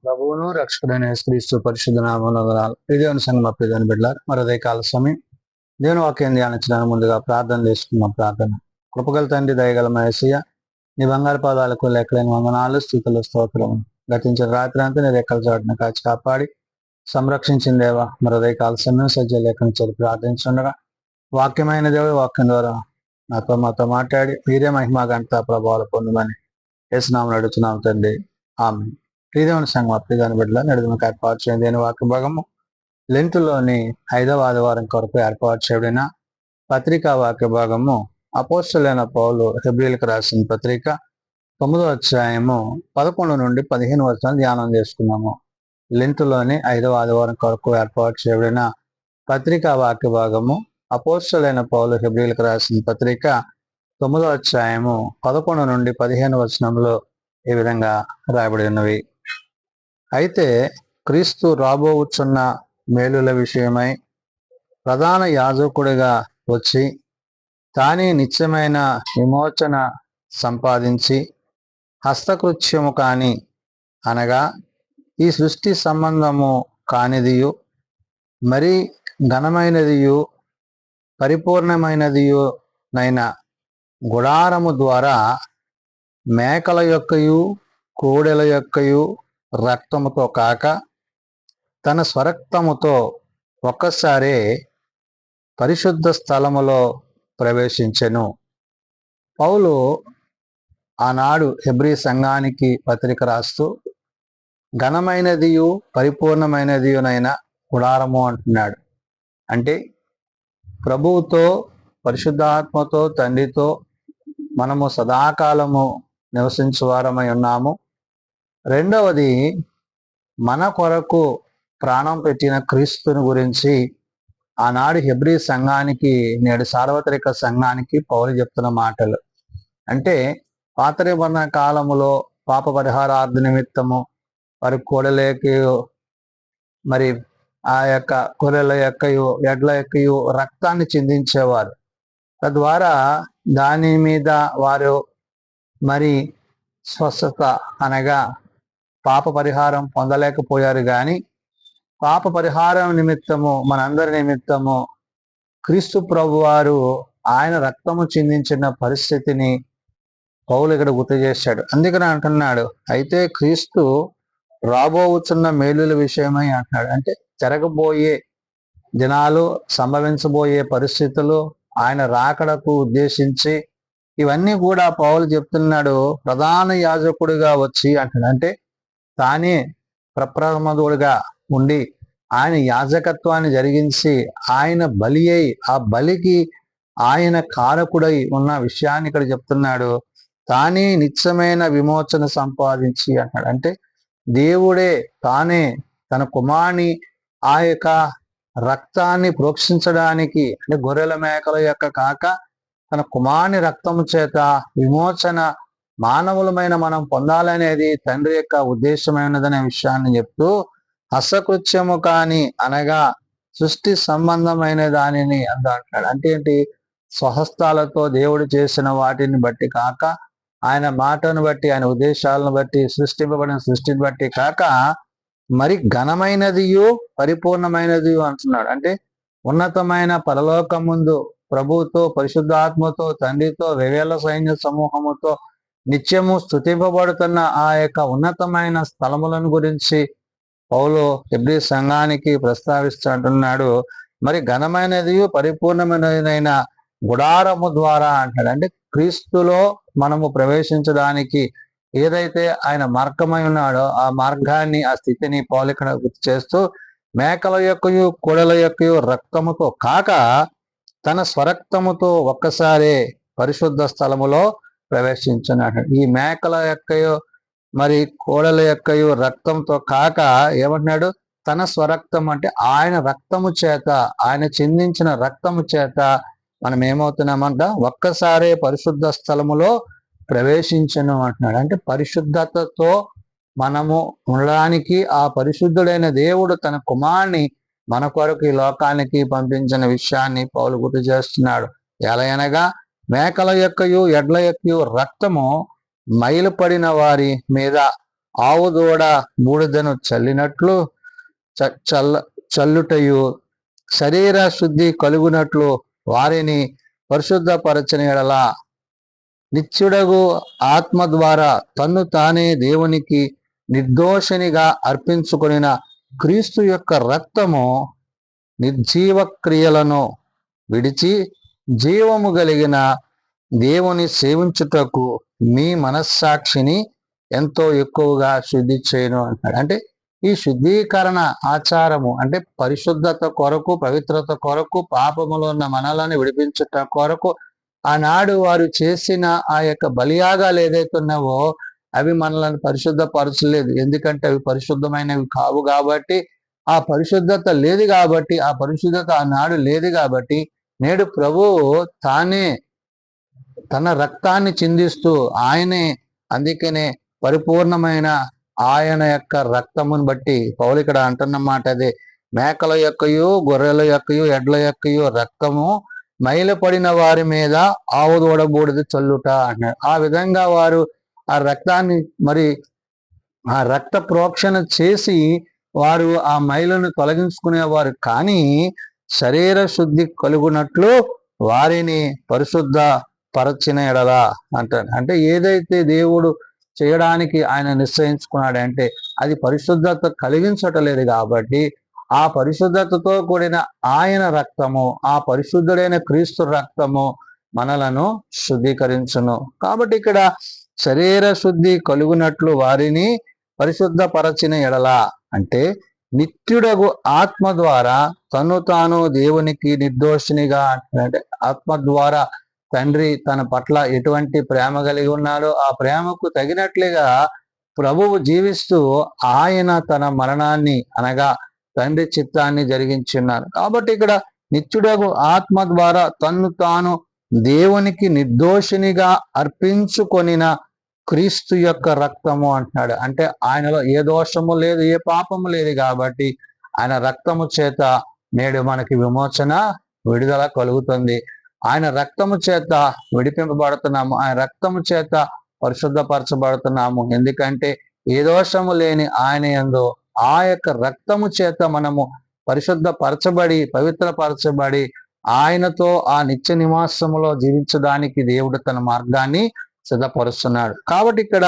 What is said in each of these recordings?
ప్రభువును రక్షకుడైన యేసుక్రీస్తు పరిశుద్ధ నామమున వందనాలు. దేవుని సంగమ ప్రియమైన బిడ్డలారా, మరి ఉదయకాల సమయం దేవుని వాక్యం ధ్యానించడానికి ముందుగా ప్రార్థన చేసుకున్నాం. ప్రార్థన. కృపగల తండ్రి, దయగల యేసయ్య, నీ బంగారు పాదాలకు లెక్కలేని వందనాలు, స్థుతులు, స్తోత్రము. గతించిన రాత్రి అంతా నీ రెక్కల చాటున కాచి కాపాడి సంరక్షించిన దేవా, మరి ఉదయకాల సమయం సజ్జ లేఖను చదివి ప్రార్థించుండగా వాక్యమైన దేవుడు వాక్యం ద్వారా మాతో మాట్లాడి మీరే మహిమా గంట ప్రభావాలు పొందమని యేసునామమున అడుగుతున్నాం తండ్రి. ఆమేన్. ప్రియదేవుని సంఘం ప్రియదాని బిడ్డల నడుమకు ఏర్పాటు చేయండి. దేని వాక్య భాగము లెంటులోని 5వ ఆదివారం కొరకు ఏర్పాటు చేయబడిన పత్రికా వాక్య భాగము అపోస్తలుడైన పౌలు హెబ్రీయులకు రాసిన పత్రిక 9వ అధ్యాయము 11 నుండి 15 వచనాలు ధ్యానం చేసుకున్నాము. లెంటులోని 5వ ఆదివారం కొరకు ఏర్పాటు చేయబడిన పత్రికా వాక్య భాగము అపోస్తలుడైన పౌలు హెబ్రీయులకు రాసిన పత్రిక 9వ అధ్యాయము 11 నుండి 15 వచనంలో ఈ విధంగా రాయబడి ఉన్నవి. అయితే క్రీస్తు రాబోవుచున్న మేలుల విషయమై ప్రధాన యాజకుడిగా వచ్చి తానే నిత్యమైన విమోచన సంపాదించి హస్తకృత్యము కాని అనగా ఈ సృష్టి సంబంధము కానిదియు మరి ఘనమైనదియు పరిపూర్ణమైనదియు నైన గుడారము ద్వారా మేకల యొక్కయు కోడెల యొక్కయు రక్తముతో కాక తన స్వరక్తముతో ఒక్కసారే పరిశుద్ధ స్థలములో ప్రవేశించెను. పౌలు ఆనాడు హెబ్రీ సంఘానికి పత్రిక రాస్తూ ఘనమైనదియు పరిపూర్ణమైనదియునైన గుడారము అంటున్నాడు. అంటే ప్రభువుతో పరిశుద్ధాత్మతో తండ్రితో మనము సదాకాలము నివసించువారమై ఉన్నాము. రెండవది, మన కొరకు ప్రాణం పెట్టిన క్రీస్తుని గురించి ఆనాడు హెబ్రీ సంఘానికి నేడు సార్వత్రిక సంఘానికి పౌలు చెప్తున్న మాటలు. అంటే పాత నిబంధన కాలములో పాప పరిహారార్థ నిమిత్తము వారి కోడెలయకయు మరి ఆ యొక్క గొర్రెల యొక్కయు ఎడ్ల యొక్కయు రక్తాన్ని చిందించేవారు. తద్వారా దాని మీద వారు మరి స్వస్థత అనగా పాప పరిహారం పొందలేకపోయారు. కానీ పాప పరిహారం నిమిత్తము మనందరి నిమిత్తము క్రీస్తు ప్రభు వారు ఆయన రక్తము చిందించిన పరిస్థితిని పౌలు ఇక్కడ గుర్తు చేశాడు. అందుకని అంటున్నాడు, అయితే క్రీస్తు రాబోతున్న మేలుల విషయమై అంటున్నాడు. అంటే జరగబోయే దినాలు, సంభవించబోయే పరిస్థితులు, ఆయన రాకడకు ఉద్దేశించి ఇవన్నీ కూడా పౌలు చెప్తున్నాడు. ప్రధాన యాజకుడిగా వచ్చి అంటున్నాడు. అంటే తానే ప్రప్రథముడుగా ఉండి ఆయన యాజకత్వాన్ని జరిగించి ఆయన బలి అయి ఆ బలికి ఆయన కారకుడై ఉన్న విషయాన్ని ఇక్కడ చెప్తున్నాడు. తానే నిత్యమైన విమోచన సంపాదించి అంటాడు. అంటే దేవుడే తానే తన కుమారుని ఆ యొక్క రక్తాన్ని ప్రోక్షించడానికి, అంటే గొర్రెల మేకల యొక్క కాక తన కుమారుని రక్తము చేత విమోచన మానవులమైన మనం పొందాలనేది తండ్రి యొక్క ఉద్దేశమైనదనే విషయాన్ని చెప్తూ హస్తకృత్యము కాని అనగా సృష్టి సంబంధమైన దానిని అంటున్నాడు. అంటే ఏంటి? స్వహస్తాలతో దేవుడు చేసిన వాటిని బట్టి కాక, ఆయన మాటను బట్టి, ఆయన ఉద్దేశాలను బట్టి, సృష్టింపబడిన సృష్టిని బట్టి కాక మరి ఘనమైనదియు పరిపూర్ణమైనదియు అంటున్నాడు. అంటే ఉన్నతమైన పరలోకం ముందు ప్రభువుతో పరిశుద్ధాత్మతో తండ్రితో వేవేల సైన్య సమూహముతో నిత్యము స్తుతింపబడుతున్న ఆ యొక్క ఉన్నతమైన స్థలములను గురించి పౌలు హెబ్రీ సంఘానికి ప్రస్తావిస్తూ అంటున్నాడు. మరి ఘనమైనది పరిపూర్ణమైనదైన గుడారము ద్వారా అంటాడు. అంటే క్రీస్తులో మనము ప్రవేశించడానికి ఏదైతే ఆయన మార్గమై ఉన్నాడో ఆ మార్గాన్ని, ఆ స్థితిని పౌలు ఇక్కడ గుర్తు చేస్తూ మేకల యొక్కయు కోడెల యొక్కయు రక్తముతో కాక తన స్వరక్తముతో ఒక్కసారే పరిశుద్ధ స్థలములో ప్రవేశించున్నాడు. ఈ మేకల యొక్కయు మరి కోడల యొక్కయు రక్తంతో కాక ఏమంటున్నాడు? తన స్వరక్తం. అంటే ఆయన రక్తము చేత, ఆయన చిందించిన రక్తము చేత మనం ఏమవుతున్నామంట? ఒక్కసారే పరిశుద్ధ స్థలములో ప్రవేశించను అంటున్నాడు. అంటే పరిశుద్ధతతో మనము ఉండడానికి ఆ పరిశుద్ధుడైన దేవుడు తన కుమారుని మన కొరకు ఈ లోకానికి పంపించిన విషయాన్ని పౌలు గుర్తు చేస్తున్నాడు. ఎలయనగా మేకల యొక్కయు ఎడ్ల యొక్కయు రక్తము మైలుపడిన వారి మీద ఆవు దూడ బూడిదను చల్లినట్లు చల్లుటయు, శరీర శుద్ధి కలుగునట్లు వారిని పరిశుద్ధపరచని ఎడల నిత్యుడగు ఆత్మ ద్వారా తన్ను తానే దేవునికి నిర్దోషినిగా అర్పించుకొనిన క్రీస్తు యొక్క రక్తము నిర్జీవ క్రియలను విడిచి జీవము కలిగిన దేవుని సేవించుటకు మీ మనస్సాక్షిని ఎంతో ఎక్కువగా శుద్ధి చేయను అంటాడు. అంటే ఈ శుద్ధీకరణ ఆచారము అంటే పరిశుద్ధత కొరకు, పవిత్రత కొరకు, పాపములో ఉన్న మనలను విడిపించుట కొరకు ఆనాడు వారు చేసిన ఆ యొక్క బలియాగాలు ఏదైతే ఉన్నావో అవి మనల్ని పరిశుద్ధపరచలేదు. ఎందుకంటే అవి పరిశుద్ధమైనవి కావు కాబట్టి, ఆ పరిశుద్ధత లేదు కాబట్టి, ఆ పరిశుద్ధత ఆనాడు లేదు కాబట్టి నేడు ప్రభువు తానే తన రక్తాన్ని చిందిస్తూ ఆయనే, అందుకనే పరిపూర్ణమైన ఆయన యొక్క రక్తమును బట్టి పౌలు ఇక్కడ అంటున్నమాట అదే, మేకల యొక్కయు గొర్రెల యొక్కయు ఎడ్ల యొక్కయు రక్తము మైలపడిన వారి మీద ఆవు దూడ బూడిద చల్లుట అన్నాడు. ఆ విధంగా వారు ఆ రక్తాన్ని మరి ఆ రక్త ప్రోక్షణ చేసి వారు ఆ మైలను తొలగించుకునేవారు, కానీ శరీర శుద్ధి కలుగునట్లు వారిని పరిశుద్ధ పరచిన ఎడలా అంటాడు. అంటే ఏదైతే దేవుడు చేయడానికి ఆయన నిశ్చయించుకున్నాడంటే అది పరిశుద్ధత కలిగించటలేదు కాబట్టి ఆ పరిశుద్ధతతో కూడిన ఆయన రక్తము, ఆ పరిశుద్ధుడైన క్రీస్తు రక్తము మనలను శుద్ధీకరించును. కాబట్టి ఇక్కడ శరీర శుద్ధి కలుగునట్లు వారిని పరిశుద్ధపరచిన ఎడల అంటే నిత్యుడగు ఆత్మ ద్వారా తను తాను దేవునికి నిర్దోషినిగా, అంటే ఆత్మ ద్వారా తండ్రి తన పట్ల ఎటువంటి ప్రేమ కలిగి ఉన్నాడో ఆ ప్రేమకు తగినట్లుగా ప్రభువు జీవిస్తూ ఆయన తన మరణాన్ని అనగా తండ్రి చిత్తాన్ని జరిగించున్నారు. కాబట్టి ఇక్కడ నిత్యుడగు ఆత్మ ద్వారా తన్ను తాను దేవునికి నిర్దోషినిగా అర్పించుకొనిన క్రీస్తు యొక్క రక్తము అంటున్నాడు. అంటే ఆయనలో ఏ దోషము లేదు, ఏ పాపము లేదు కాబట్టి ఆయన రక్తము చేత నేడు మనకి విమోచన, విడుదల కలుగుతుంది. ఆయన రక్తము చేత విడిపింపబడుతున్నాము, ఆయన రక్తము చేత పరిశుద్ధపరచబడుతున్నాము. ఎందుకంటే ఏ దోషము లేని ఆయన యందు ఆ యొక్క రక్తము చేత మనము పరిశుద్ధపరచబడి పవిత్రపరచబడి ఆయనతో ఆ నిత్య నివాసములో జీవించడానికి దేవుడు తన మార్గాన్ని సిద్ధపరుస్తున్నాడు. కాబట్టి ఇక్కడ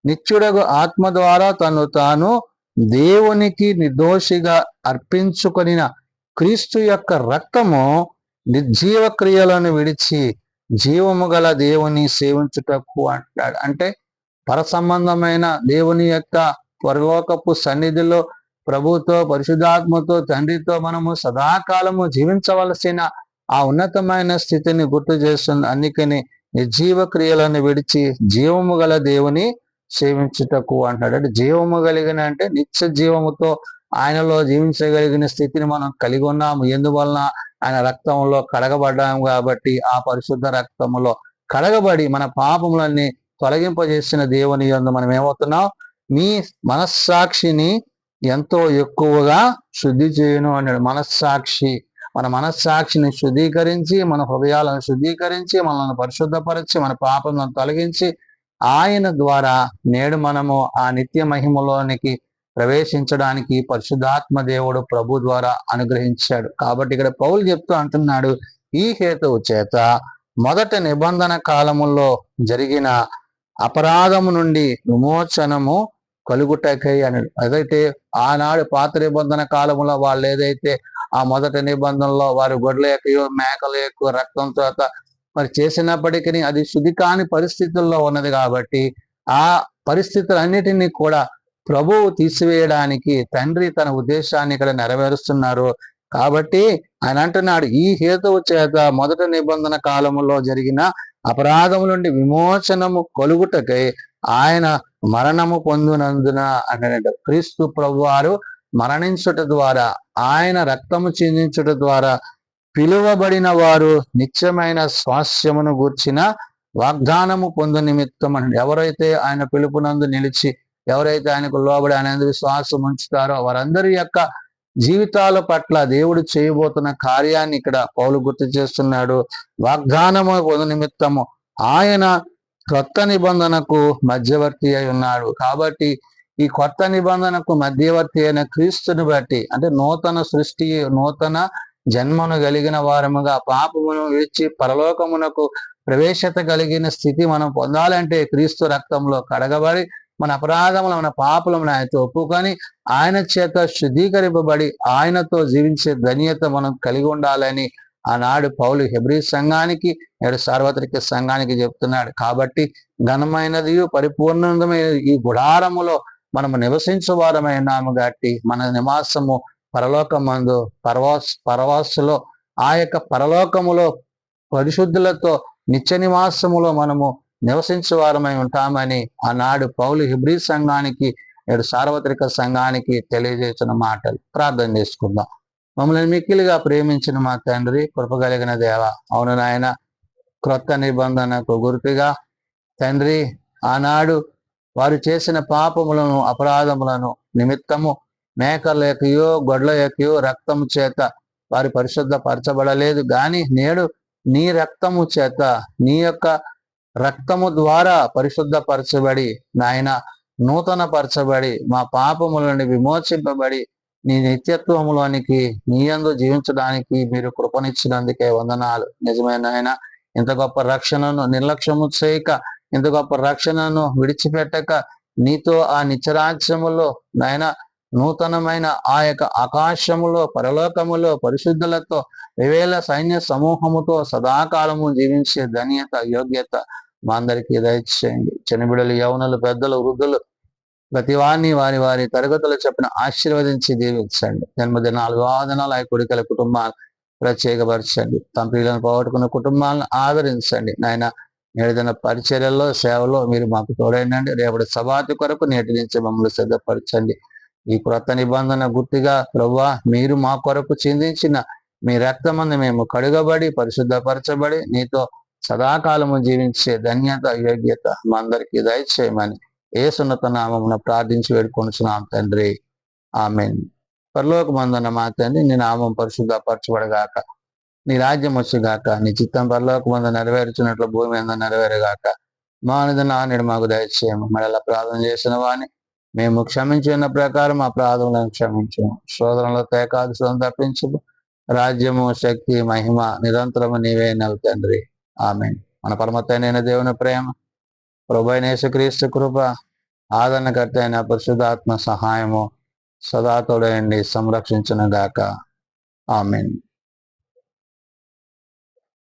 నిత్యుడగు ఆత్మ ద్వారా తను తాను దేవునికి నిర్దోషిగా అర్పించుకొనిన క్రీస్తు యొక్క రక్తము నిర్జీవ క్రియలను విడిచి జీవము గల దేవుని సేవించుటకు అంటాడు. అంటే పరసంబంధమైన దేవుని యొక్క పరలోకపు సన్నిధిలో ప్రభుతో, పరిశుద్ధాత్మతో, తండ్రితో మనము సదాకాలము జీవించవలసిన ఆ ఉన్నతమైన స్థితిని గుర్తు చేస్తుంది. అందుకని నిర్జీవ క్రియలను విడిచి జీవము గల దేవుని సేవించుటకు అంటాడు. అంటే జీవము కలిగిన అంటే నిత్య జీవముతో ఆయనలో జీవించగలిగిన స్థితిని మనం కలిగి ఉన్నాము. ఎందువలన ఆయన రక్తంలో కడగబడ్డాము కాబట్టి ఆ పరిశుద్ధ రక్తములో కడగబడి మన పాపములన్నీ తొలగింపజేసిన దేవుని యందు మనం ఏమవుతున్నాం, మీ మనస్సాక్షిని ఎంతో ఎక్కువగా శుద్ధి చేయను అన్నాడు. మన మనస్సాక్షిని శుద్ధీకరించి, మన హృదయాలను శుద్ధీకరించి, మనల్ని పరిశుద్ధపరిచి, మన పాపలను తొలగించి ఆయన ద్వారా నేడు మనము ఆ నిత్య మహిమలోనికి ప్రవేశించడానికి పరిశుద్ధాత్మ దేవుడు ప్రభు ద్వారా అనుగ్రహించాడు. కాబట్టి ఇక్కడ పౌలు చెప్తూ అంటున్నాడు, ఈ హేతువు చేత మొదటి నిబంధన కాలములో జరిగిన అపరాధము నుండి విమోచనము కలుగుటకై అన్నాడు. అదైతే ఆనాడు పాత నిబంధన కాలంలో వాళ్ళు ఏదైతే ఆ మొదటి నిబంధనలో వారు గొడ్ల యొక్క మేకల యొక్క రక్తంతో మరి చేసినప్పటికీ అది శుద్ధి కాని పరిస్థితుల్లో ఉన్నది కాబట్టి ఆ పరిస్థితులన్నిటినీ కూడా ప్రభువు తీసివేయడానికి తండ్రి తన ఉద్దేశాన్ని ఇక్కడ నెరవేరుస్తున్నారు. కాబట్టి ఆయన అంటున్నాడు, ఈ హేతువు చేత మొదటి నిబంధన కాలములో జరిగిన అపరాధము నుండి విమోచనము కలుగుటకై ఆయన మరణము పొందినందున అంటే క్రీస్తు ప్రభువారు మరణించుట ద్వారా, ఆయన రక్తము చిందించుట ద్వారా పిలువబడిన వారు నిత్యమైన స్వాస్యమును గూర్చిన వాగ్దానము పొందు నిమిత్తం అని. ఎవరైతే ఆయన పిలుపునందు నిలిచి, ఎవరైతే ఆయనకు లోబడి ఆయన విశ్వాసం ఉంచుతారో వారందరి యొక్క జీవితాల పట్ల దేవుడు చేయబోతున్న కార్యాన్ని ఇక్కడ పౌలు గుర్తు చేస్తున్నాడు. వాగ్దానము పొందు నిమిత్తము ఆయన క్రొత్త నిబంధనకు మధ్యవర్తి అయి ఉన్నాడు. కాబట్టి ఈ కొత్త నిబంధనకు మధ్యవర్తి అయిన క్రీస్తుని బట్టి, అంటే నూతన సృష్టి, నూతన జన్మను కలిగిన వారముగా పాపమును విడిచి పరలోకమునకు ప్రవేశత కలిగిన స్థితి మనం పొందాలంటే క్రీస్తు రక్తంలో కడగబడి మన అపరాధములు, మన పాపలను ఆయనతో ఒప్పుకొని ఆయన చేత శుద్ధీకరింపబడి ఆయనతో జీవించే ధన్యత మనం కలిగి ఉండాలని ఆనాడు పౌలు హెబ్రీ సంఘానికి, నేడు సార్వత్రిక సంఘానికి చెప్తున్నాడు. కాబట్టి ఘనమైనది పరిపూర్ణమైన ఈ గుడారములో మనము నివసించువారమైనాము కాబట్టి మన నివాసము పరలోకమందు పరవాసులో ఆ యొక్క పరలోకములో పరిశుద్ధులతో నిత్య నివాసములో మనము నివసించువారమై ఉంటామని ఆనాడు పౌలు హెబ్రీ సంఘానికి, నేడు సార్వత్రిక సంఘానికి తెలియజేసిన మాటలు. ప్రార్థన చేసుకుందాం. మమ్మల్ని మిక్కిలిగా ప్రేమించిన మా తండ్రి, కృపగలిగిన దేవ, అవును నాయన, క్రొత్త నిబంధనకు గుర్తుగా తండ్రి ఆనాడు వారు చేసిన పాపములను, అపరాధములను నిమిత్తము మేకల యొక్కయో గొడ్ల యొక్కయో రక్తము చేత వారి పరిశుద్ధపరచబడలేదు. కానీ నేడు నీ రక్తము చేత, నీ యొక్క రక్తము ద్వారా పరిశుద్ధపరచబడి నాయన నూతన పరచబడి మా పాపములని విమోచింపబడి నీ నిత్యత్వములోనికి నీ యందు జీవించడానికి మీరు కృపనిచ్చినందుకే వందనాలు. నిజమైన ఆయన, ఇంత గొప్ప రక్షణను నిర్లక్ష్యము చేయక, ఇంత గొప్ప రక్షణను విడిచిపెట్టక నీతో ఆ నిత్యరాజ్యములో నాయన నూతనమైన ఆ యొక్క ఆకాశములో పరలోకములో పరిశుద్ధులతో వేవేల సైన్య సమూహముతో సదాకాలము జీవించే ధన్యత, యోగ్యత మా అందరికీ దయచేయండి. చిన్నబిడలు, యవనులు, పెద్దలు, వృద్ధులు ప్రతి వారిని వారి వారి తరగతులు చెప్పిన ఆశీర్వదించి దీవించండి. జన్మదినాలు, వివాహదినాలు, ఆ కొడుకల కుటుంబాలు ప్రత్యేకపరచండి. తమ పిల్లలను పోగొట్టుకున్న కుటుంబాలను ఆదరించండి. నాయన నేడుదిన పరిచర్యల్లో, సేవలో మీరు మాకు తోడైనండి. రేపటి సభాతి కొరకు నేటి నుంచి మమ్మల్ని సిద్ధపరచండి. ఈ క్రొత్త నిబంధన గుర్తుగా ప్రభువా, మీరు మా కొరకు చిందించిన మీ రక్తమందు మేము కడుగబడి పరిశుద్ధపరచబడి నీతో సదాకాలము జీవించే ధన్యత, యోగ్యత మా అందరికీ దయచేయమని యేసున్నత నామమున ప్రార్థించి వేడుకొనుచున్నాం తండ్రి. ఆమేన్. పరలోకమందున్న మా తండ్రి, నీ నామం పరిశుద్ధపరచబడగాక, నీ రాజ్యం వచ్చుగాక, నీ చిత్తం పరలోకమందు నెరవేర్చినట్లు భూమి మీద నెరవేరుగాక. మా అనుదిన మాకు దయచేయము. మళ్ళీ ప్రార్థన చేసిన వాడిని మేము క్షమించిన ప్రకారం మా ప్రార్థనలను క్షమించము. శోధనలో తేకాదులను తప్పించు. రాజ్యము, శక్తి, మహిమ నిరంతరము నీవేనవు తండ్రి. ఆమేన్. మన పరమతైన దేవుని ప్రేమ, ప్రభువైన యేసుక్రీస్తు కృప, ఆదరణకర్త అయిన పరిశుద్ధాత్మ సహాయము సదా తోడయండి సంరక్షించును గాక. ఆమేన్.